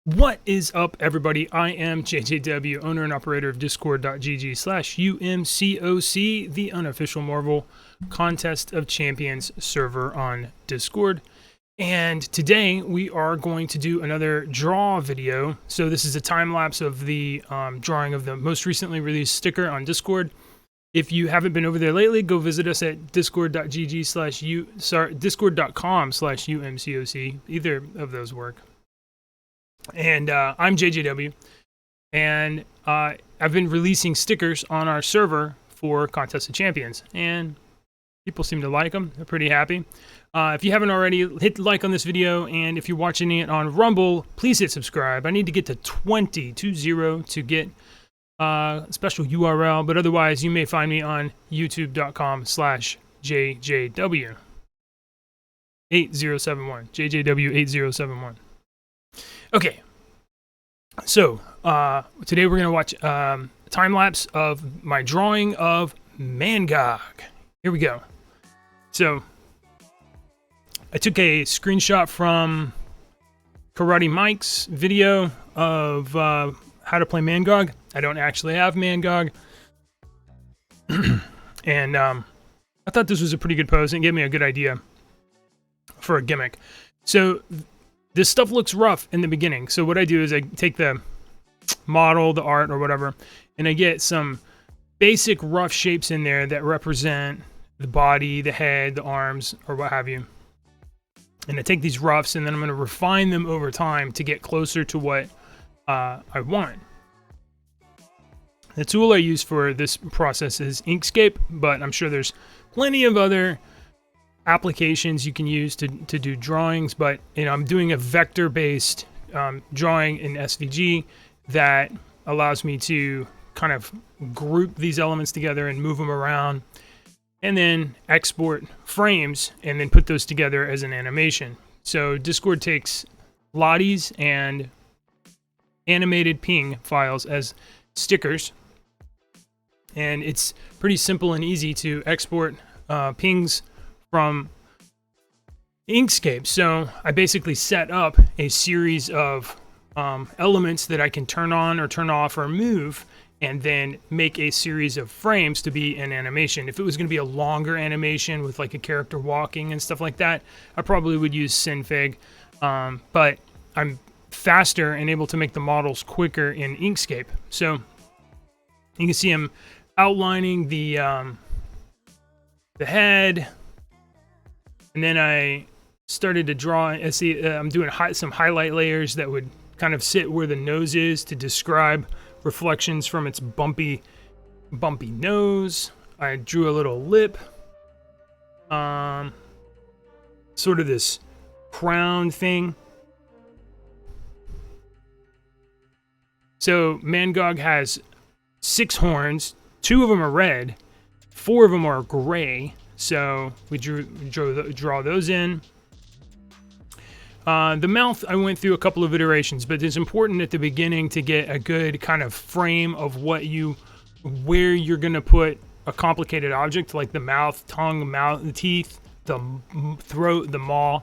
What is up, everybody? I am JJW, owner and operator of discord.gg/UMCOC, the unofficial Marvel Contest of Champions server on Discord. And today we are going to do another draw video. So this is a time lapse of the drawing of the most recently released sticker on Discord. If you haven't been over there lately, go visit us at discord.com/UMCOC. Either of those work. And I'm JJW, and I've been releasing stickers on our server for Contest of Champions, and people seem to like them. They're pretty happy. If you haven't already, hit like on this video, and if you're watching it on Rumble, please hit subscribe. I need to get to 20 to get a special URL, but otherwise you may find me on youtube.com/JJW8071, JJW8071. Okay, so today we're going to watch a time-lapse of my drawing of Mangog. Here we go. So, I took a screenshot from Karate Mike's video of how to play Mangog. I don't actually have Mangog. And I thought this was a pretty good pose and gave me a good idea for a gimmick. So, this stuff looks rough in the beginning, so what I do is I take the model, the art, or whatever, and I get some basic rough shapes in there that represent the body, the head, the arms, or what have you. And I take these roughs, and then I'm going to refine them over time to get closer to what I want. The tool I use for this process is Inkscape, but I'm sure there's plenty of other applications you can use to do drawings, but I'm doing a vector-based drawing in SVG that allows me to kind of group these elements together and move them around, and then export frames and then put those together as an animation. So Discord takes Lotties and animated ping files as stickers, and it's pretty simple and easy to export pings from Inkscape. So I basically set up a series of elements that I can turn on or turn off or move, and then make a series of frames to be an animation. If it was going to be a longer animation with like a character walking and stuff like that, I probably would use Synfig, but I'm faster and able to make the models quicker in Inkscape. So you can see I'm outlining the head. And then I started to draw. I'm doing some highlight layers that would kind of sit where the nose is to describe reflections from its bumpy nose. I drew a little lip. Sort of this crown thing. So Mangog has 6 horns. 2 of them are red. 4 of them are gray. So we draw those in. The mouth, I went through a couple of iterations, but it's important at the beginning to get a good kind of frame of where you're going to put a complicated object like the mouth, tongue, the teeth, the throat, the maw.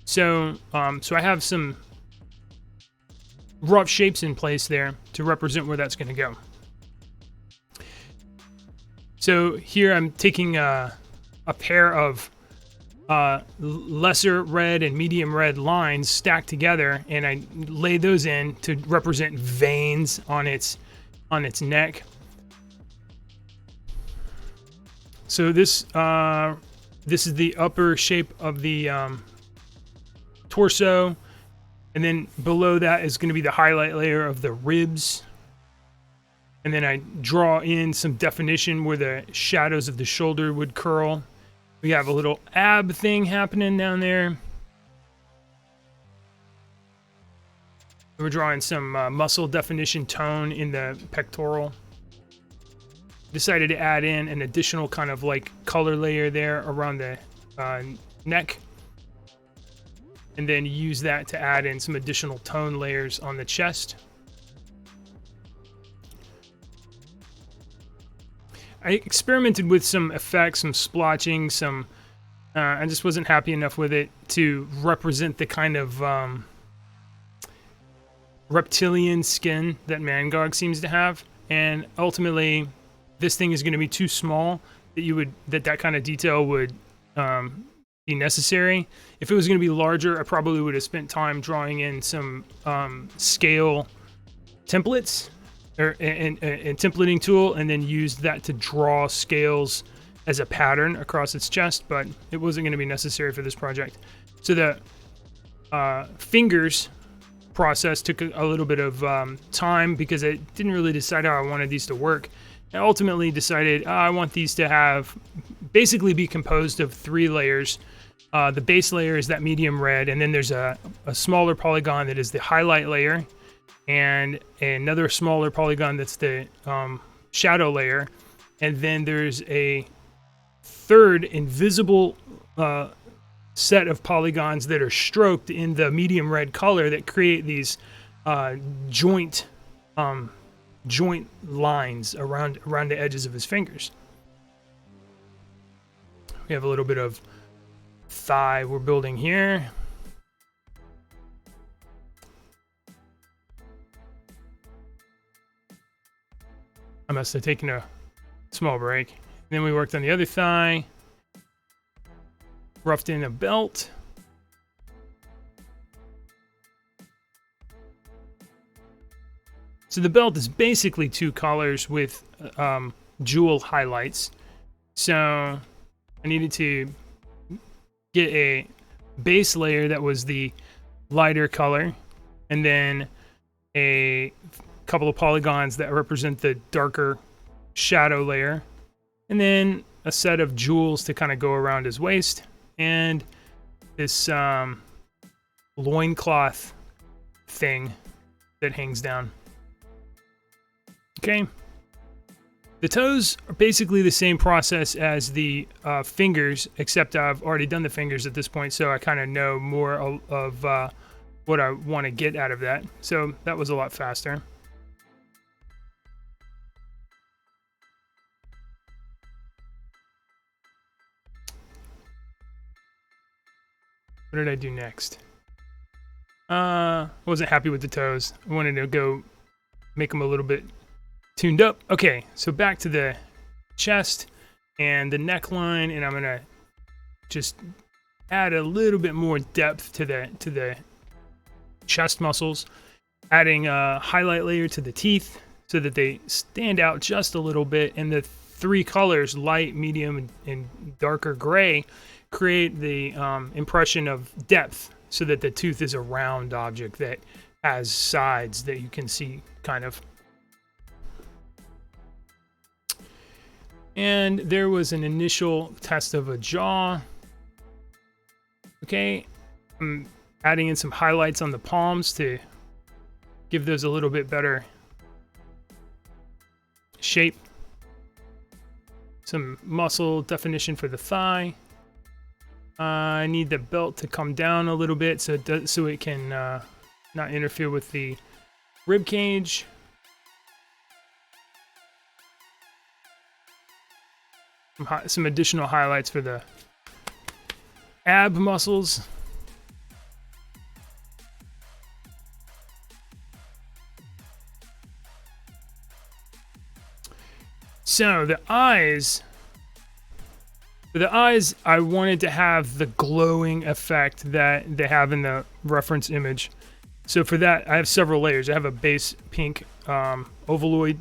So I have some rough shapes in place there to represent where that's going to go. So here I'm taking a pair of lesser red and medium red lines stacked together, and I lay those in to represent veins on its neck. So this is the upper shape of the torso, and then below that is going to be the highlight layer of the ribs. And then I draw in some definition where the shadows of the shoulder would curl. We have a little ab thing happening down there. We're drawing some muscle definition tone in the pectoral. Decided to add in an additional kind of like color layer there around the neck. And then use that to add in some additional tone layers on the chest. I experimented with some effects, some splotching, I just wasn't happy enough with it to represent the kind of reptilian skin that Mangog seems to have, and ultimately this thing is going to be too small that kind of detail would be necessary. If it was going to be larger, I probably would have spent time drawing in some scale templates and templating tool, and then used that to draw scales as a pattern across its chest, but it wasn't going to be necessary for this project. So the fingers process took a little bit of time because I didn't really decide how I wanted these to work. I ultimately decided I want these to basically be composed of 3 layers. The base layer is that medium red, and then there's a smaller polygon that is the highlight layer, and another smaller polygon that's the shadow layer, and then there's a third invisible set of polygons that are stroked in the medium red color that create these joint lines around the edges of his fingers. We have a little bit of thigh we're building here. I must have taken a small break. Then we worked on the other thigh, roughed in a belt. So the belt is basically 2 colors with jewel highlights. So I needed to get a base layer that was the lighter color, and then a couple of polygons that represent the darker shadow layer, and then a set of jewels to kind of go around his waist, and this loincloth thing that hangs down. Okay. The toes are basically the same process as the fingers, except I've already done the fingers at this point, so I kind of know more of what I want to get out of that. So that was a lot faster. What did I do next? I wasn't happy with the toes. I wanted to go make them a little bit tuned up. Okay, so back to the chest and the neckline, and I'm gonna just add a little bit more depth to the chest muscles, adding a highlight layer to the teeth so that they stand out just a little bit, and the 3 colors, light, medium, and darker gray, create the impression of depth, so that the tooth is a round object that has sides that you can see kind of. And there was an initial test of a jaw. Okay, I'm adding in some highlights on the palms to give those a little bit better shape. Some muscle definition for the thigh. I need the belt to come down a little bit so it can not interfere with the rib cage. Some additional highlights for the ab muscles. So the eyes, I wanted to have the glowing effect that they have in the reference image. So for that, I have several layers. I have a base pink ovaloid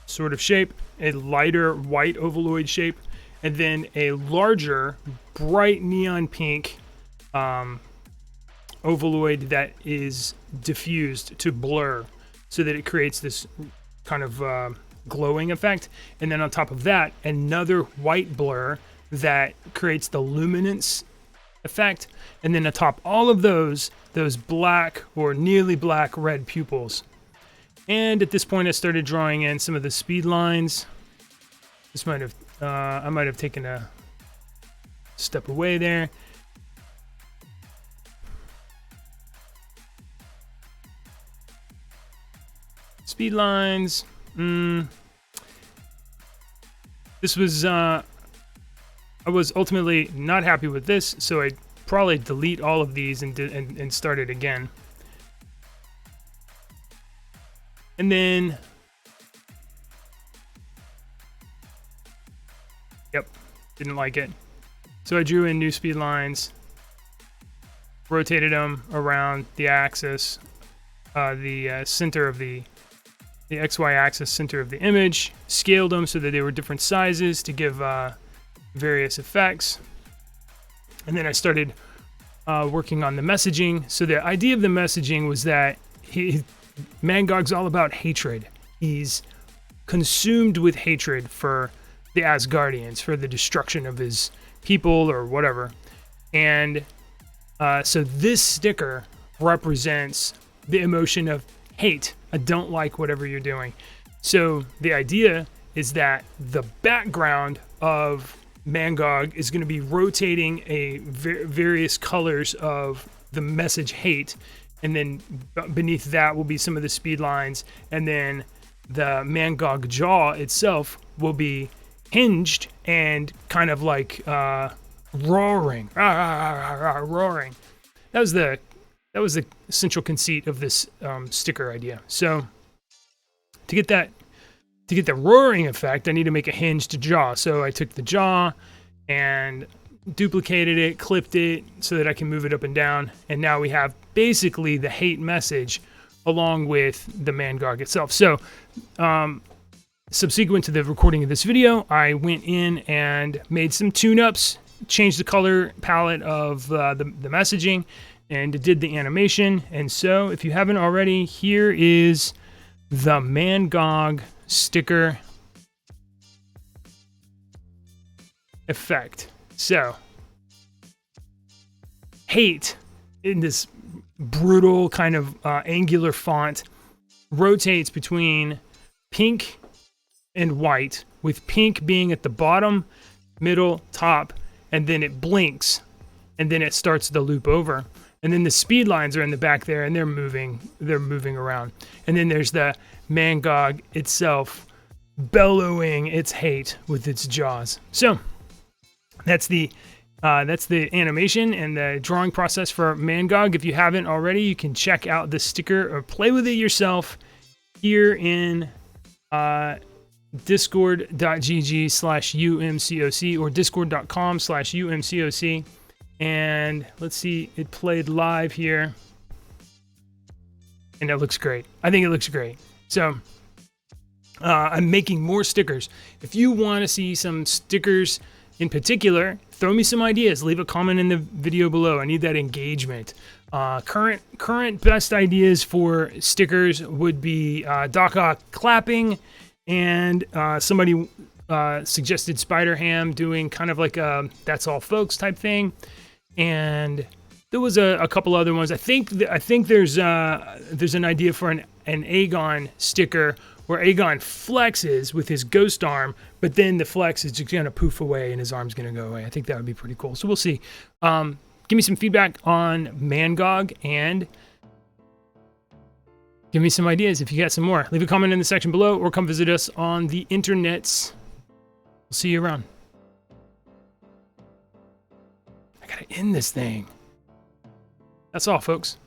sort of shape, a lighter white ovaloid shape, and then a larger bright neon pink ovaloid that is diffused to blur so that it creates this kind of glowing effect. And then on top of that, another white blur that creates the luminance effect. And then atop all of those black or nearly black red pupils. And at this point, I started drawing in some of the speed lines. This might have, I might have taken a step away there. Speed lines. This was, I was ultimately not happy with this, so I probably delete all of these and start it again. And then, yep, didn't like it. So I drew in new speed lines, rotated them around the axis, the center of the XY axis, center of the image, scaled them so that they were different sizes to give various effects. And then I started working on the messaging. So the idea of the messaging was that Mangog's all about hatred. He's consumed with hatred for the Asgardians, for the destruction of his people or whatever. And so this sticker represents the emotion of hate. I don't like whatever you're doing. So the idea is that the background of Mangog is going to be rotating various colors of the message hate, and then beneath that will be some of the speed lines, and then the Mangog jaw itself will be hinged and kind of like roaring, roaring. That was the central conceit of this sticker idea. So to get the roaring effect, I need to make a hinged jaw. So I took the jaw and duplicated it, clipped it so that I can move it up and down. And now we have basically the hate message along with the Mangog itself. So subsequent to the recording of this video, I went in and made some tune-ups, changed the color palette of the messaging, and did the animation. And so if you haven't already, here is the Mangog sticker effect. So hate in this brutal kind of angular font rotates between pink and white, with pink being at the bottom, middle, top, and then it blinks, and then it starts the loop over. And then the speed lines are in the back there, and they're moving around. And then there's the Mangog itself bellowing its hate with its jaws. So that's the animation and the drawing process for Mangog. If you haven't already, you can check out the sticker or play with it yourself here in discord.gg/umcoc or discord.com/umcoc. And let's see, it played live here. And it looks great. I think it looks great. So I'm making more stickers. If you want to see some stickers in particular, throw me some ideas. Leave a comment in the video below. I need that engagement. Current best ideas for stickers would be Doc Ock clapping, and somebody suggested Spider-Ham doing kind of like a "That's All Folks" type thing. And there was a couple other ones. I think there's an idea for an Aegon sticker where Aegon flexes with his ghost arm, but then the flex is just gonna poof away and his arm's gonna go away. I think that would be pretty cool. So we'll see. Give me some feedback on Mangog and give me some ideas if you got some more. Leave a comment in the section below or come visit us on the internets. We'll see you around. I gotta end this thing. That's all, folks.